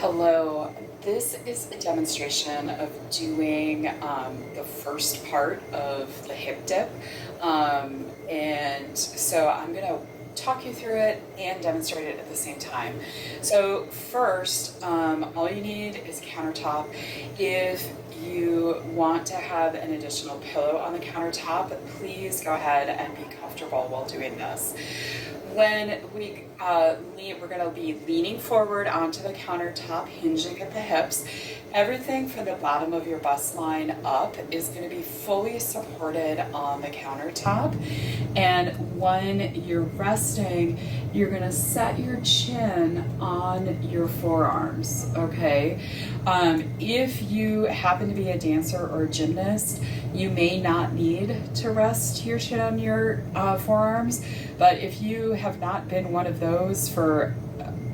Hello, this is a demonstration of doing the first part of the hip dip. And so I'm going to talk you through it and demonstrate it at the same time. So first, all you need is a countertop. If you want to have an additional pillow on the countertop, please go ahead and be comfortable while doing this. When we're going to be leaning forward onto the countertop, hinging at the hips. Everything from the bottom of your bust line up is going to be fully supported on the countertop. And when you're resting, you're going to set your chin on your forearms, okay? If you happen to be a dancer or a gymnast, you may not need to rest your chin on your forearms, but if you have not been one of those for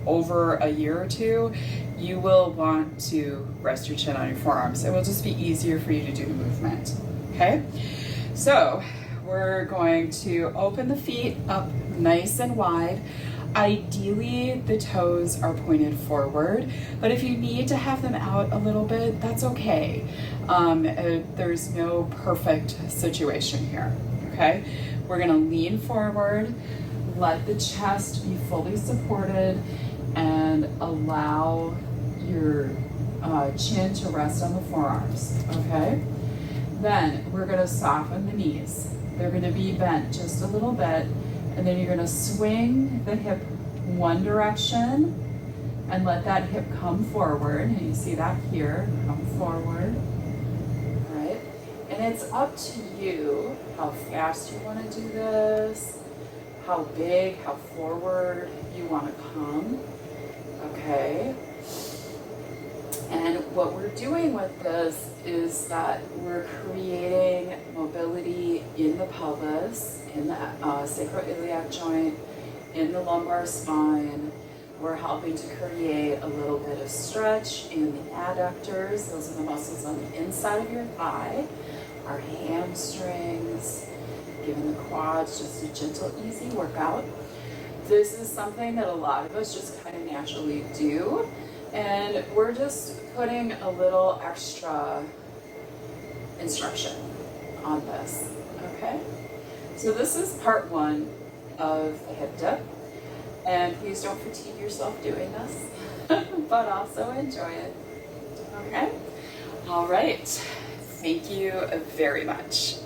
over a year or two, you will want to rest your chin on your forearms. It will just be easier for you to do the movement, okay? So we're going to open the feet up nice and wide. Ideally, the toes are pointed forward, but if you need to have them out a little bit, that's okay. There's no perfect situation here, okay? We're gonna lean forward, let the chest be fully supported, and allow your chin to rest on the forearms, okay? Then we're gonna soften the knees. They're gonna be bent just a little bit, and then you're gonna swing the hip one direction and let that hip come forward. And you see that here, come forward, all right? And it's up to you how fast you wanna do this, how big, how forward you wanna come, okay? And what we're doing with this is that we're creating mobility in the pelvis, in the sacroiliac joint, in the lumbar spine. We're helping to create a little bit of stretch in the adductors. Those are the muscles on the inside of your thigh. Our hamstrings, giving the quads just a gentle, easy workout. This is something that a lot of us just kind of naturally do. And we're just putting a little extra instruction on this, okay? So this is part one of the hip dip. And please don't fatigue yourself doing this, but also enjoy it, okay? All right, thank you very much.